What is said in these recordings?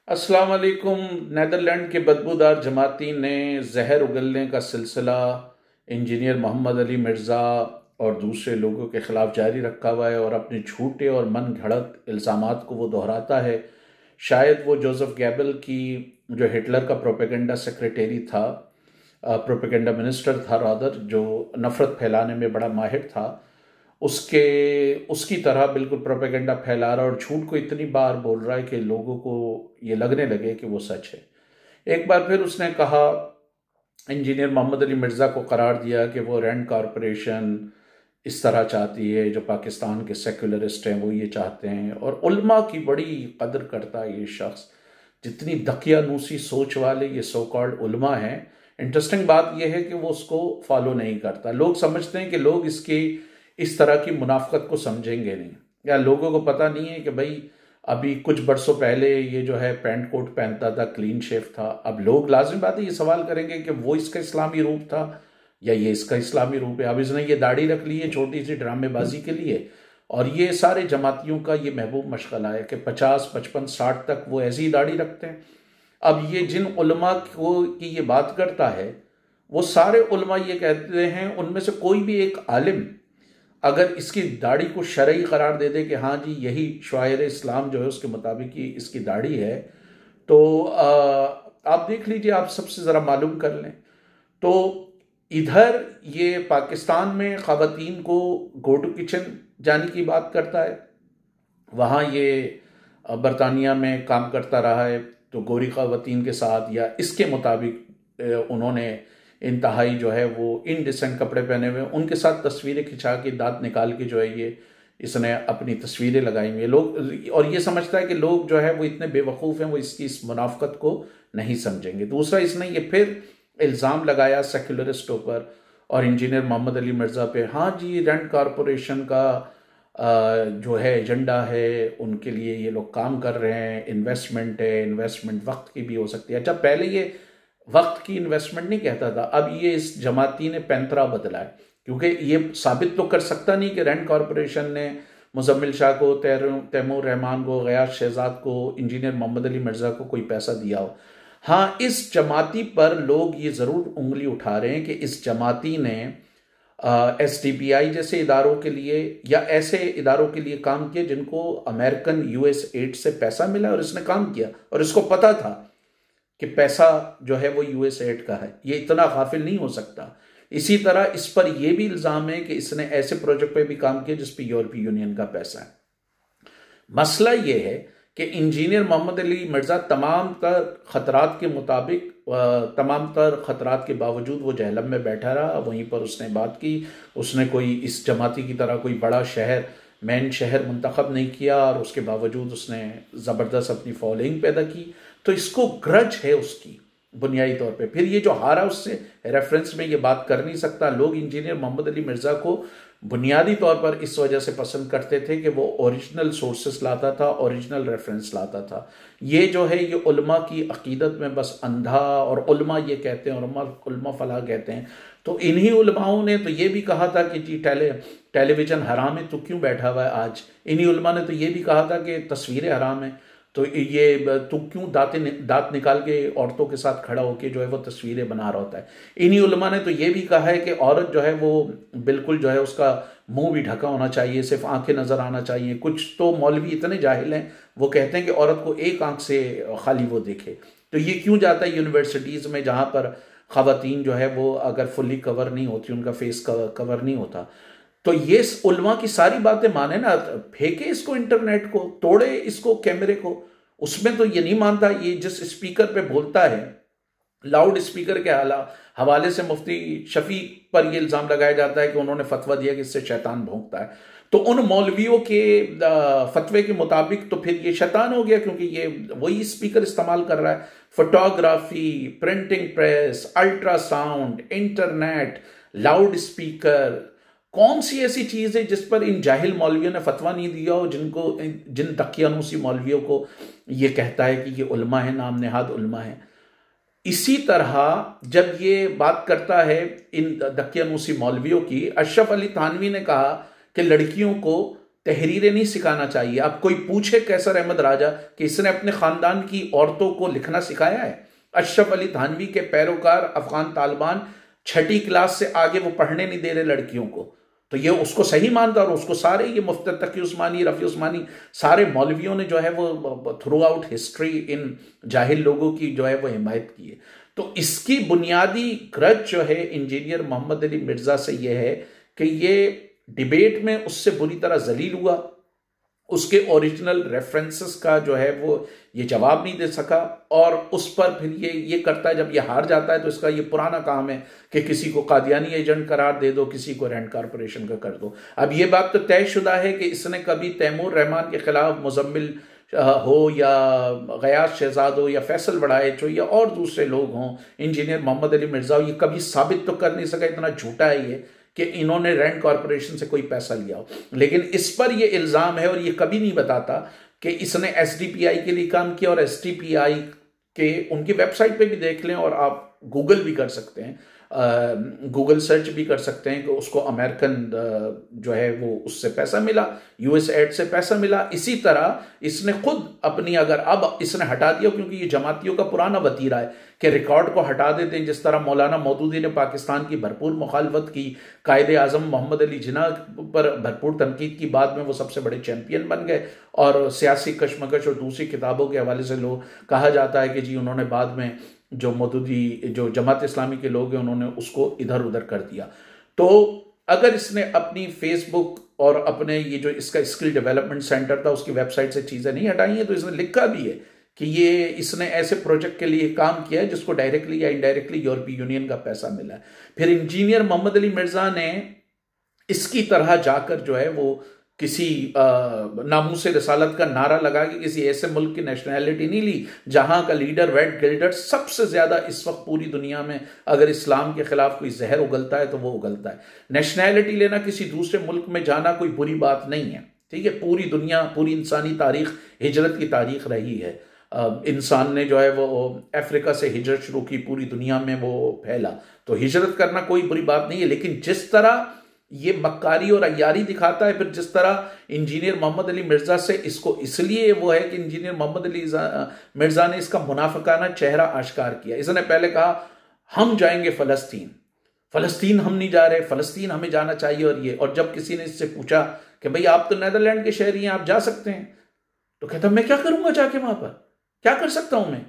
अस्सलाम वालेकुम। नेदरलैंड के बदबूदार जमाती ने जहर उगलने का सिलसिला इंजीनियर मोहम्मद अली मिर्ज़ा और दूसरे लोगों के ख़िलाफ़ जारी रखा हुआ है और अपने झूठे और मन घड़त इल्ज़ामात को वो दोहराता है। शायद वो जोसेफ गैबल की, जो हिटलर का प्रोपेगेंडा सेक्रेटरी था, प्रोपेगेंडा मिनिस्टर था रादर, जो नफ़रत फैलाने में बड़ा माहिर था, उसके उसकी तरह बिल्कुल प्रोपेगेंडा फैला रहा है और झूठ को इतनी बार बोल रहा है कि लोगों को ये लगने लगे कि वो सच है। एक बार फिर उसने कहा, इंजीनियर मोहम्मद अली मिर्ज़ा को करार दिया कि वो रैंड कॉरपोरेशन इस तरह चाहती है, जो पाकिस्तान के सेकुलरिस्ट हैं वो ये चाहते हैं, और उल्मा की बड़ी कदर करता है ये शख्स। जितनी दकियानूसी सोच वाले ये सो कॉल्ड उल्मा हैं, इंटरेस्टिंग बात यह है कि वो उसको फॉलो नहीं करता। लोग समझते हैं कि लोग इसकी इस तरह की मुनाफकत को समझेंगे नहीं, या लोगों को पता नहीं है कि भाई अभी कुछ बरसों पहले ये जो है पैंट कोट पहनता था, क्लीन शेव था। अब लोग लाजिम बात है ये सवाल करेंगे कि वो इसका इस्लामी रूप था या ये इसका इस्लामी रूप है। अब इसने ये दाढ़ी रख ली है छोटी सी ड्रामेबाजी के लिए, और ये सारे जमातियों का ये महबूब मशगला है कि 50, 55, 60 तक वो ऐसी ही दाढ़ी रखते हैं। अब ये जिन उलमा को की ये बात करता है, वो सारे उलमा ये कहते हैं, उनमें से कोई भी एक आलिम अगर इसकी दाढ़ी को शरई करार दे दे कि हाँ जी यही शायर इस्लाम जो है उसके मुताबिक ही इसकी दाढ़ी है, तो आप देख लीजिए, आप सबसे ज़रा मालूम कर लें। तो इधर ये पाकिस्तान में ख़वातीन को गो टू किचन जाने की बात करता है, वहाँ ये बरतानिया में काम करता रहा है, तो गोरी ख़वातीन के साथ या इसके मुताबिक उन्होंने इंतहाई जो है वो इनडिसेंट कपड़े पहने हुए उनके साथ तस्वीरें खिंचा के, दांत निकाल के जो है ये इसने अपनी तस्वीरें लगाई हुई है। लोग, और ये समझता है कि लोग जो है वो इतने बेवकूफ़ हैं, वो इसकी इस मुनाफकत को नहीं समझेंगे। दूसरा, इसने ये फिर इल्ज़ाम लगाया सेक्युलरिस्टों पर और इंजीनियर मोहम्मद अली मिर्ज़ा पे, हाँ जी रैंड कॉरपोरेशन का जो है एजेंडा है, उनके लिए ये लोग काम कर रहे हैं, इन्वेस्टमेंट है, इन्वेस्टमेंट वक्त की भी हो सकती है। अच्छा, पहले ये वक्त की इन्वेस्टमेंट नहीं कहता था, अब ये इस जमाती ने पैंतरा बदला है, क्योंकि ये साबित तो कर सकता नहीं कि रैंड कॉरपोरेशन ने मुजम्मिल शाह को, तैमूर रहमान को, गयास शहजाद को, इंजीनियर मोहम्मद अली मिर्ज़ा को कोई पैसा दिया हो। हाँ, इस जमाती पर लोग ये ज़रूर उंगली उठा रहे हैं कि इस जमाती ने SDPI जैसे इदारों के लिए या ऐसे इदारों के लिए काम किया जिनको अमेरिकन US एड से पैसा मिला, और इसने काम किया और इसको पता था कि पैसा जो है वो US एड का है, ये इतना गाफिल नहीं हो सकता। इसी तरह इस पर यह भी इल्ज़ाम है कि इसने ऐसे प्रोजेक्ट पे भी काम किया जिस पे यूरोपीय यूनियन का पैसा है। मसला ये है कि इंजीनियर मोहम्मद अली मिर्ज़ा तमाम तर ख़तरात के मुताबिक, तमाम तर ख़तरात के बावजूद वो जहलम में बैठा रहा। वहीं पर उसने बात की, उसने कोई इस जमाती की तरह कोई बड़ा शहर, मेन शहर मुंतखब नहीं किया, और उसके बावजूद उसने ज़बरदस्त अपनी फॉलोइंग पैदा की। तो इसको ग्रज है उसकी बुनियादी तौर पे। फिर ये जो हारा उससे रेफरेंस में ये बात कर नहीं सकता। लोग इंजीनियर मोहम्मद अली मिर्ज़ा को बुनियादी तौर पर इस वजह से पसंद करते थे कि वो ओरिजिनल सोर्सेस लाता था, ओरिजिनल रेफरेंस लाता था। ये जो है ये उल्मा की अकीदत में बस अंधा, और उल्मा ये कहते हैं, और उल्मा फलाह कहते हैं। तो इन्हीं उलमाओं ने तो ये भी कहा था कि जी टेलीविज़न हराम है, तो क्यों बैठा हुआ है आज। इन्हीं उलमा ने तो ये भी कहा था कि तस्वीरें हराम है, तो ये तू क्यों दांत निकाल के औरतों के साथ खड़ा होकर जो है वो तस्वीरें बना रहा होता है। इन्हीं उलमा ने तो ये भी कहा है कि औरत जो है वो बिल्कुल जो है उसका मुंह भी ढका होना चाहिए, सिर्फ आंखें नजर आना चाहिए। कुछ तो मौलवी इतने जाहिल हैं, वो कहते हैं कि औरत को एक आंख से खाली वो देखे। तो ये क्यों जाता है यूनिवर्सिटीज़ में, जहाँ पर ख़वातीन जो है वो अगर फुली कवर नहीं होती, उनका फेस कवर नहीं होता। तो ये उलमा की सारी बातें माने ना, फेंके इसको, इंटरनेट को तोड़े, इसको कैमरे को। उसमें तो ये नहीं मानता। ये जिस स्पीकर पे बोलता है, लाउड स्पीकर के हवाले से मुफ्ती शफी पर यह इल्ज़ाम लगाया जाता है कि उन्होंने फतवा दिया कि इससे शैतान भौंकता है। तो उन मौलवियों के फतवे के मुताबिक तो फिर ये शैतान हो गया, क्योंकि ये वही स्पीकर इस्तेमाल कर रहा है। Photography, printing press, ultrasound, internet, loud speaker, कौन सी ऐसी चीज़ है जिस पर इन जाहिल मौलवियों ने फतवा नहीं दिया हो, जिन दकियानूसी मौलवियों को ये कहता है कि ये उल्मा है, नाम नेहाद उल्मा है। इसी तरह जब ये बात करता है इन दकियानूसी मौलवियों की, अशरफ अली थानवी ने कहा कि लड़कियों को तहरीरें नहीं सिखाना चाहिए। अब कोई पूछे कैसर अहमद राजा कि इसने अपने खानदान की औरतों को लिखना सिखाया है? अशरफ अली थानवी के पैरोकार अफगान तालिबान 6ठी क्लास से आगे वो पढ़ने नहीं दे रहे लड़कियों को, तो ये उसको सही मानता, और उसको सारे ये मुफ्ती तकी उस्मानी, रफ़ी उस्मानी, सारे मौलवियों ने जो है वो थ्रू आउट हिस्ट्री इन जाहिल लोगों की जो है वो हिमायत की है। तो इसकी बुनियादी ग्रज जो है इंजीनियर मोहम्मद अली मिर्ज़ा से ये है कि ये डिबेट में उससे बुरी तरह जलील हुआ, उसके ओरिजिनल रेफरेंसेस का जो है वो ये जवाब नहीं दे सका, और उस पर फिर ये करता है, जब ये हार जाता है तो इसका ये पुराना काम है कि किसी को कादियानी एजेंट करार दे दो, किसी को रैंड कॉरपोरेशन का कर दो। अब ये बात तो तयशुदा है कि इसने कभी तैमूर रहमान के खिलाफ मुजम्मिल हो या गयास शहजाद हो या फैसल बड़ाइच हो या और दूसरे लोग हों, इंजीनियर मोहम्मद अली मिर्ज़ा हो, ये कभी साबित तो कर नहीं सका, इतना झूठा है ये, कि इन्होंने रैंड कॉरपोरेशन से कोई पैसा लिया हो। लेकिन इस पर यह इल्ज़ाम है, और ये कभी नहीं बताता कि इसने एसडीपीआई के लिए काम किया, और एसडीपीआई के उनकी वेबसाइट पे भी देख लें, और आप गूगल भी कर सकते हैं, गूगल सर्च भी कर सकते हैं कि उसको अमेरिकन जो है वो उससे पैसा मिला, यूएस एड से पैसा मिला। इसी तरह इसने खुद अपनी, अगर अब इसने हटा दिया, क्योंकि ये जमातियों का पुराना वतीरा है कि रिकॉर्ड को हटा देते हैं, जिस तरह मौलाना मौदूदी ने पाकिस्तान की भरपूर मुखालफत की, कायदे आजम मोहम्मद अली जिन्ना पर भरपूर तनकीद की, बाद में वो सबसे बड़े चैंपियन बन गए, और सियासी कशमकश और दूसरी किताबों के हवाले से लोग कहा जाता है कि जी उन्होंने बाद में जो मौदूदी जो जमात इस्लामी के लोग हैं उन्होंने उसको इधर उधर कर दिया। तो अगर इसने अपनी फेसबुक और अपने ये जो इसका स्किल डेवलपमेंट सेंटर था उसकी वेबसाइट से चीज़ें नहीं हटाई हैं, तो इसने लिखा भी है कि ये इसने ऐसे प्रोजेक्ट के लिए काम किया है जिसको डायरेक्टली या इनडायरेक्टली यूरोपीय यूनियन का पैसा मिला है। फिर इंजीनियर मोहम्मद अली मिर्ज़ा ने इसकी तरह जाकर जो है वो किसी नामूस रिसालत का नारा लगा के किसी ऐसे मुल्क की नेशनैलिटी नहीं ली जहां का लीडर वेट गिल्डर्ट सबसे ज्यादा इस वक्त पूरी दुनिया में अगर इस्लाम के खिलाफ कोई जहर उगलता है तो वो उगलता है। नेशनैलिटी लेना, किसी दूसरे मुल्क में जाना कोई बुरी बात नहीं है, ठीक है। पूरी दुनिया, पूरी इंसानी तारीख हिजरत की तारीख रही है। इंसान ने जो है वो अफ्रीका से हिजरत शुरू की, पूरी दुनिया में वो फैला, तो हिजरत करना कोई बुरी बात नहीं है। लेकिन जिस तरह ये मक्कारी और अय्यारी दिखाता है, फिर जिस तरह इंजीनियर मोहम्मद अली मिर्ज़ा से इसको इसलिए वो है कि इंजीनियर मोहम्मद अली मिर्ज़ा ने इसका मुनाफिकाना चेहरा आश्कार किया। इसने पहले कहा हम जाएंगे फ़लस्तीन हम नहीं जा रहे, फ़लस्तीन हमें जाना चाहिए, और जब किसी ने इससे पूछा कि भाई आप तो नीदरलैंड के शहरी हैं, आप जा सकते हैं, तो कहता मैं क्या करूंगा जाके, वहां पर क्या कर सकता हूं मैं।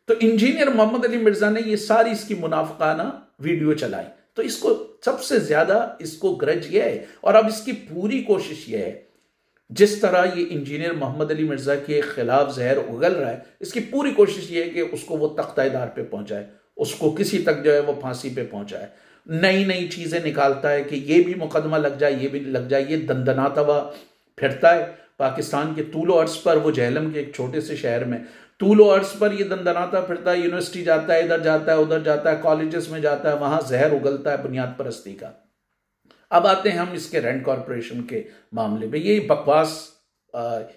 तो इंजीनियर मोहम्मद अली मिर्ज़ा ने ये सारी इसकी मुनाफिकाना वीडियो चलाई, तो इसको सबसे ज्यादा इसको ग्रज ये है। और अब इसकी पूरी कोशिश ये है, जिस तरह ये इंजीनियर मोहम्मद अली मिर्ज़ा के खिलाफ जहर उगल रहा है, इसकी पूरी कोशिश ये है कि उसको वो तख्तादार पे पहुंचाए, उसको किसी तक जो है वो फांसी पे पहुंचाए। नई नई चीजें निकालता है कि ये भी मुकदमा लग जाए, ये भी लग जाए, ये दंदनाता हुआ फिरता है पाकिस्तान के तूलो अर्ज पर। वो जहलम के एक छोटे से शहर में तूलो अर्ज पर ये दंदनाता फिरता है, यूनिवर्सिटी जाता है, इधर जाता है, उधर जाता है, कॉलेजेस में जाता है, वहां जहर उगलता है बुनियाद परस्ती का। अब आते हैं हम इसके रैंड कॉरपोरेशन के मामले में। ये बकवास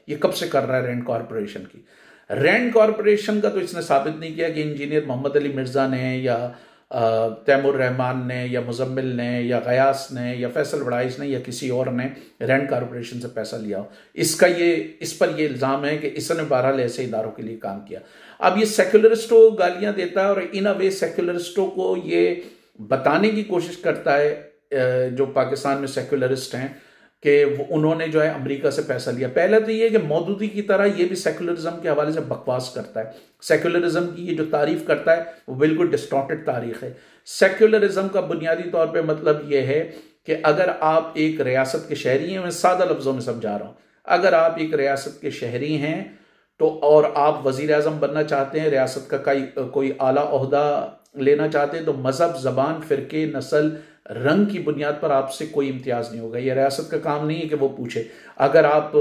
ये कब से कर रहा है रैंड कॉरपोरेशन की? रैंड कॉरपोरेशन का तो इसने साबित नहीं किया कि इंजीनियर मोहम्मद अली मिर्ज़ा ने या तैमूर रहमान ने या मुजम्मिल ने या गयास ने या फैसल बड़ाइच ने या किसी और ने रैंड कॉरपोरेशन से पैसा लिया हो। इस पर ये इल्ज़ाम है कि इसने 12 ऐसे इदारों के लिए काम किया। अब ये सेक्युलरिस्टों को गालियां देता है, और इन अ वे सेक्युलरिस्टों को ये बताने की कोशिश करता है जो पाकिस्तान में सेक्युलरिस्ट हैं कि उन्होंने जो है अमेरिका से पैसा लिया। पहले तो ये कि मौदूदी की तरह ये भी सेक्युलरिज्म के हवाले से बकवास करता है। सेक्युलरिज्म की ये जो तारीफ करता है वो बिल्कुल डिस्टॉर्टेड तारीख है। सेक्युलरिज्म का बुनियादी तौर पे मतलब ये है कि अगर आप एक रियासत के शहरी हैं, मैं सादा लफ्ज़ों में समझा रहा हूँ, अगर आप एक रियासत के शहरी हैं तो और आप वज़ीर आज़म बनना चाहते हैं, रियासत का कोई आला ओहदा लेना चाहते हैं, तो मज़हब, ज़बान, फ़िरके, नस्ल, रंग की बुनियाद पर आपसे कोई इम्तियाज नहीं होगा। यह रियासत का काम नहीं है कि वो पूछे। अगर आप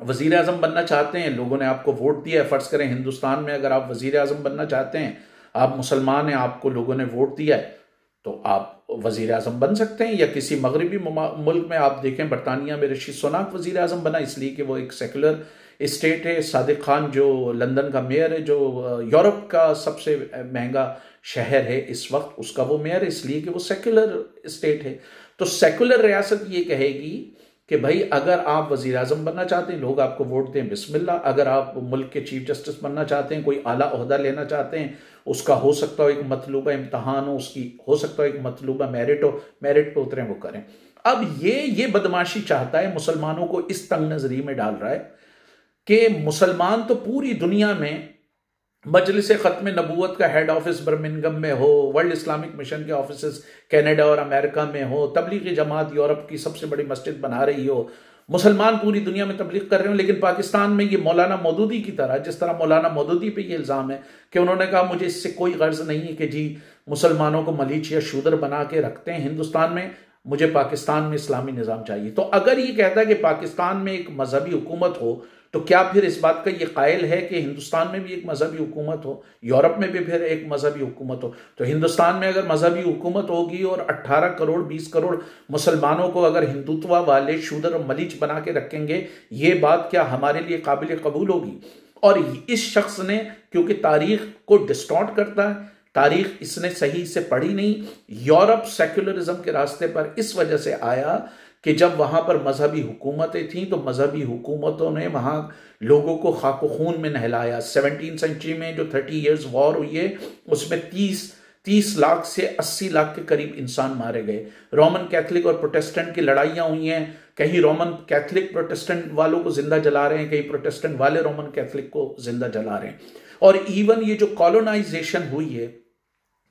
वज़ीर आज़म बनना चाहते हैं, लोगों ने आपको वोट दिया है, फ़र्ज़ करें हिंदुस्तान में अगर आप वज़ीर आज़म बनना चाहते हैं, आप मुसलमान हैं, आपको लोगों ने वोट दिया है, तो आप वज़ीर आज़म बन सकते हैं। या किसी मगरबी मुल्क में आप देखें, बरतानिया में ऋषि सुनाक वज़ीर आज़म बना, इसलिए कि वो एक सेकुलर स्टेट है। सादिक खान जो लंदन का मेयर है, जो यूरोप का सबसे महंगा शहर है इस वक्त, उसका वो मेयर है, इसलिए कि वो सेकुलर स्टेट है। तो सेकुलर रियासत ये कहेगी कि भाई अगर आप वज़ीर आज़म बनना चाहते हैं, लोग आपको वोट दें, बिस्मिल्लाह। अगर आप मुल्क के चीफ जस्टिस बनना चाहते हैं, कोई आला ओहदा लेना चाहते हैं, उसका हो सकता हो एक मतलूबा इम्तहान हो, उसकी हो सकता हो एक मतलूबा मेरिट हो, मेरिट पे उतरें, वो करें। अब ये बदमाशी चाहता है, मुसलमानों को इस तंग नजरी में डाल रहा है कि मुसलमान तो पूरी दुनिया में मजलिस ख़त्म नबूवत का हेड ऑफिस बर्मिंघम में हो, वर्ल्ड इस्लामिक मिशन के ऑफिस कनाडा और अमेरिका में हो, तबलीगी जमात यूरोप की सबसे बड़ी मस्जिद बना रही हो, मुसलमान पूरी दुनिया में तबलीग कर रहे हो, लेकिन पाकिस्तान में ये मौलाना मौदूदी की तरह, जिस तरह मौलाना मौदूदी पे ये इल्ज़ाम है कि उन्होंने कहा मुझे इससे कोई गर्ज नहीं है कि जी मुसलमानों को मलीच या शूदर बना के रखते हैं हिंदुस्तान में, मुझे पाकिस्तान में इस्लामी निज़ाम चाहिए। तो अगर ये कहता है कि पाकिस्तान में एक मजहबी हुकूमत हो, तो क्या फिर इस बात का ये कायल है कि हिंदुस्तान में भी एक मजहबी हुकूमत हो, यूरोप में भी फिर एक मजहबी हुकूमत हो? तो हिंदुस्तान में अगर मजहबी हुकूमत होगी और 18 करोड़ 20 करोड़ मुसलमानों को अगर हिंदुत्व वाले शूदर और मलीच बना के रखेंगे, ये बात क्या हमारे लिए काबिल कबूल होगी? और इस शख्स ने, क्योंकि तारीख को डिस्टॉर्ट करता है, तारीख इसने सही से पढ़ी नहीं, यूरोप सेक्युलरिज्म के रास्ते पर इस वजह से आया कि जब वहां पर मजहबी हुकूमतें थीं तो मजहबी हुकूमतों ने वहां लोगों को खाको खून में नहलाया। 17वीं सेंचुरी में जो 30 इयर्स वॉर हुई है, उसमें 30 लाख से 80 लाख के करीब इंसान मारे गए। रोमन कैथलिक और प्रोटेस्टेंट की लड़ाइयां हुई हैं, कहीं रोमन कैथलिक प्रोटेस्टेंट वालों को जिंदा जला रहे हैं, कहीं प्रोटेस्टेंट वाले रोमन कैथलिक को जिंदा जला रहे हैं। और इवन ये जो कॉलोनाइजेशन हुई है,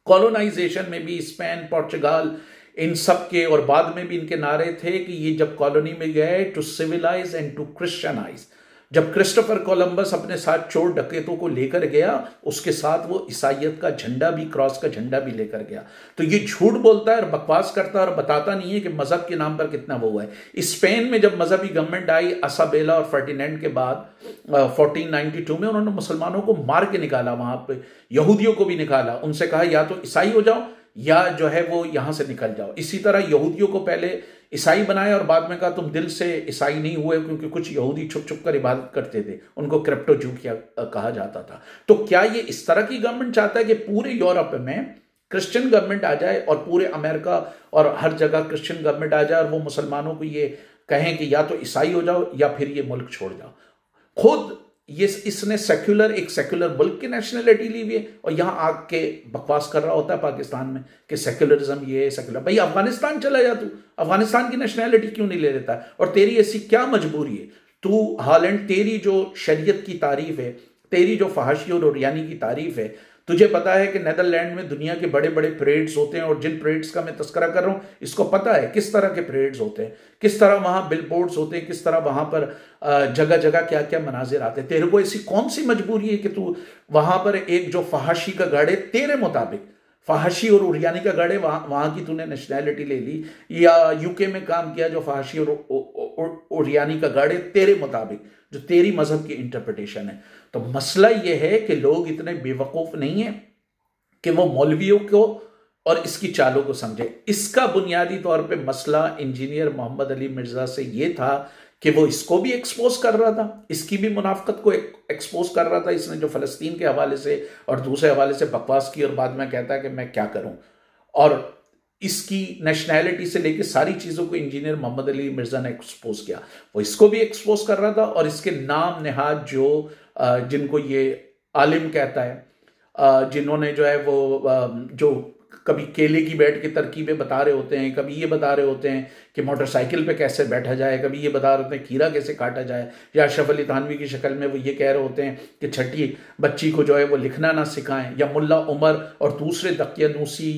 कॉलोनाइजेशन में भी स्पेन, पोर्चुगाल, इन सब के, और बाद में भी इनके नारे थे कि ये जब कॉलोनी में गए to civilise and to Christianise. जब क्रिस्टोफर कोलंबस अपने साथ चोर डकैतों को लेकर गया, उसके साथ वो ईसाइयत का झंडा भी, क्रॉस का झंडा भी लेकर गया। तो ये झूठ बोलता है और बकवास करता है और बताता नहीं है कि मजहब के नाम पर कितना वो हुआ है। स्पेन में जब मजहबी गवर्नमेंट आई असाबेला और फर्डिनेंड के बाद 1492 में, उन्होंने मुसलमानों को मार के निकाला, वहां पे यहूदियों को भी निकाला। उनसे कहा या तो ईसाई हो जाओ या जो है वो यहां से निकल जाओ। इसी तरह यहूदियों को पहले ईसाई बनाया और बाद में कहा तुम दिल से ईसाई नहीं हुए, क्योंकि कुछ यहूदी छुप छुप कर इबादत करते थे, उनको क्रिप्टो जू कहा जाता था। तो क्या ये इस तरह की गवर्नमेंट चाहता है कि पूरे यूरोप में क्रिश्चियन गवर्नमेंट आ जाए और पूरे अमेरिका और हर जगह क्रिश्चियन गवर्नमेंट आ जाए और वो मुसलमानों को ये कहें कि या तो ईसाई हो जाओ या फिर ये मुल्क छोड़ जाओ? खुद ये इसने एक सेक्युलर मुल्क की नेशनलिटी ली हुई है और यहां आके बकवास कर रहा होता है पाकिस्तान में कि सेक्युलरिज्म ये सेक्युलर। भाई अफगानिस्तान चला जा, तू अफगानिस्तान की नेशनलिटी क्यों नहीं ले लेता? और तेरी ऐसी क्या मजबूरी है? तू हालैंड, तेरी जो शरीयत की तारीफ है, तेरी जो फहाशी और उरियानी की तारीफ है, तुझे पता है कि नेदरलैंड में दुनिया के बड़े बड़े परेड्स होते हैं, और जिन परेड्स का मैं तस्करा कर रहा हूं, इसको पता है किस तरह के परेड्स होते हैं, किस तरह वहां बिलबोर्ड्स होते हैं, किस तरह वहां पर जगह जगह क्या क्या मनाजिर आते हैं। तेरे को ऐसी कौन सी मजबूरी है कि तू वहां पर एक जो फहाशी का गढ़ है, तेरे मुताबिक फहाशी और उरियानी का गढ़ है, वहां की तूने नेशनैलिटी ले ली, या यूके में काम किया जो फहाशी और उरियानी का गढ़ है तेरे मुताबिक, जो तेरी मजहब की इंटरप्रिटेशन है। तो मसला यह है कि लोग इतने बेवकूफ नहीं है कि वो मौलवियों को और इसकी चालों को समझे। इसका बुनियादी तौर पे मसला इंजीनियर मोहम्मद अली मिर्जा से ये था कि वो इसको भी एक्सपोज कर रहा था, इसकी भी मुनाफकत को एक्सपोज कर रहा था। इसने जो फलस्तीन के हवाले से और दूसरे हवाले से बकवास की और बाद में कहता है कि मैं क्या करूं, और इसकी नेशनैलिटी से लेके सारी चीजों को इंजीनियर मोहम्मद अली मिर्जा ने एक्सपोज किया। वो इसको भी एक्सपोज कर रहा था, और इसके नाम नेहाद जो जिनको ये आलिम कहता है, जिन्होंने जो है वो जो कभी केले की बैठ के तरकीबें बता रहे होते हैं, कभी ये बता रहे होते हैं कि मोटरसाइकिल पे कैसे बैठा जाए, कभी ये बता रहे होते हैं खीरा कैसे काटा जाए, या अशरफ अली थानवी की शक्ल में वो ये कह रहे होते हैं कि छठी बच्ची को जो है वो लिखना ना सिखाएं, या मुल्ला उमर और दूसरे दकियानूसी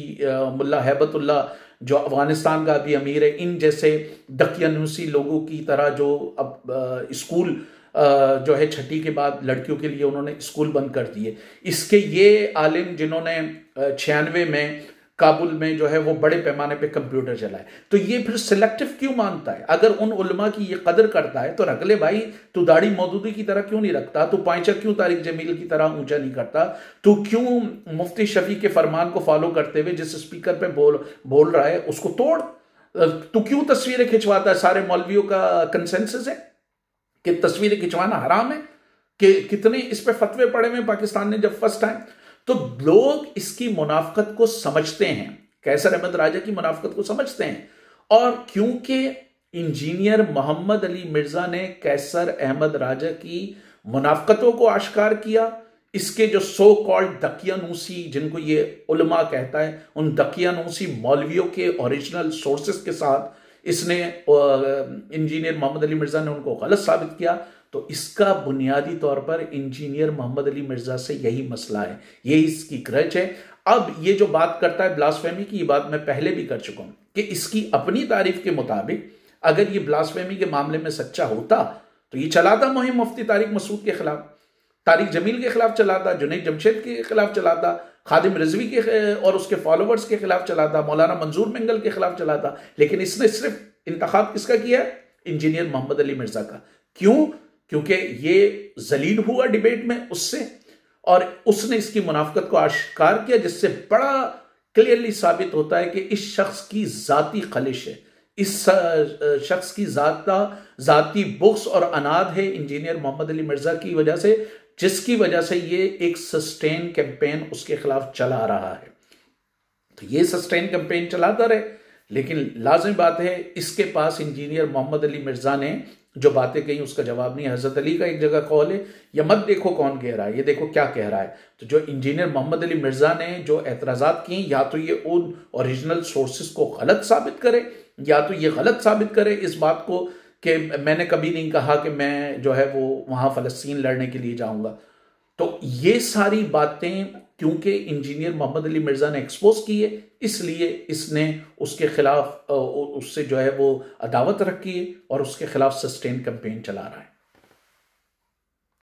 मुल्ला हैबतुल्ला जो अफगानिस्तान का अभी अमीर है, इन जैसे दकियानूसी लोगों की तरह जो अब स्कूल जो है छठी के बाद लड़कियों के लिए उन्होंने स्कूल बंद कर दिए। इसके ये आलिम जिन्होंने 96 में काबुल में जो है वो बड़े पैमाने पे कंप्यूटर चलाए, तो ये फिर सिलेक्टिव क्यों मानता है? अगर उन उलमा की ये कदर करता है तो रख ले भाई, तू दाढ़ी मौदूदी की तरह क्यों नहीं रखता? तू पांचा क्यों तारिक जमील की तरह ऊंचा नहीं करता? तू क्यों मुफ्ती शफी के फरमान को फॉलो करते हुए जिस स्पीकर पे बोल रहा है उसको तोड़? तू क्यों तस्वीरें खिंचवाता है? सारे मौलवियों का कंसेंसस है कि तस्वीरें खिंचवाना हराम है, कि कितने इस पे फतवे पड़े हुए पाकिस्तान ने जब फर्स्ट टाइम। तो लोग इसकी मुनाफकत को समझते हैं, कैसर अहमद राजा की मुनाफकत को समझते हैं, और क्योंकि इंजीनियर मोहम्मद अली मिर्जा ने कैसर अहमद राजा की मुनाफकतों को आश्कार किया। इसके जो सो कॉल्ड दकियानूसी, जिनको ये उलमा कहता है, उन दकियानूसी मौलवियों के ओरिजिनल सोर्सेस के साथ इसने इंजीनियर मोहम्मद अली मिर्जा ने उनको गलत साबित किया। तो इसका बुनियादी तौर पर इंजीनियर मोहम्मद अली मिर्जा से यही मसला है, यही इसकी ग्रज है। अब ये जो बात करता है ब्लास्फेमी की, ये बात मैं पहले भी कर चुका हूं कि इसकी अपनी तारीफ के मुताबिक अगर ये ब्लास्फेमी के मामले में सच्चा होता तो ये चलाता मुहिम मुफ्ती तारिक मसूद के खिलाफ, तारिक जमील के खिलाफ चलाता, जुनैद जमशेद के खिलाफ चलाता, खादिम रिजवी के और उसके फॉलोवर्स के खिलाफ चलाता, मौलाना मंजूर मंगल के खिलाफ चलाता। लेकिन इसने सिर्फ इंतखाब किसका किया? इंजीनियर मोहम्मद अली मिर्जा का। क्यों? क्योंकि ये जलील हुआ डिबेट में उससे, और उसने इसकी मुनाफकत को आश्कार किया, जिससे बड़ा क्लियरली साबित होता है कि इस शख्स की जाती खलिश है, इस शख्स की जाती बुक्स और अनाद है इंजीनियर मोहम्मद अली मिर्जा की वजह से, जिसकी वजह से ये एक सस्टेन कैंपेन उसके खिलाफ चला रहा है। तो ये सस्टेन कैंपेन चलाता रहे, लेकिन लाजिम बात है इसके पास इंजीनियर मोहम्मद अली मिर्जा ने जो बातें कही उसका जवाब नहीं है। हजरत अली का एक जगह कौल है, या मत देखो कौन कह रहा है, ये देखो क्या कह रहा है। तो जो इंजीनियर मोहम्मद अली मिर्जा ने जो एतराज़ात किए, या तो ये उन ओरिजिनल सोर्सेस को गलत साबित करे, या तो ये गलत साबित करे इस बात को कि मैंने कभी नहीं कहा कि मैं जो है वो वहां फ़लस्तीन लड़ने के लिए जाऊंगा। तो ये सारी बातें क्योंकि इंजीनियर मोहम्मद अली मिर्जा ने एक्सपोज की है, इसलिए इसने उसके खिलाफ उससे जो है वो अदावत रखी है और उसके खिलाफ सस्टेन कैंपेन चला रहा है।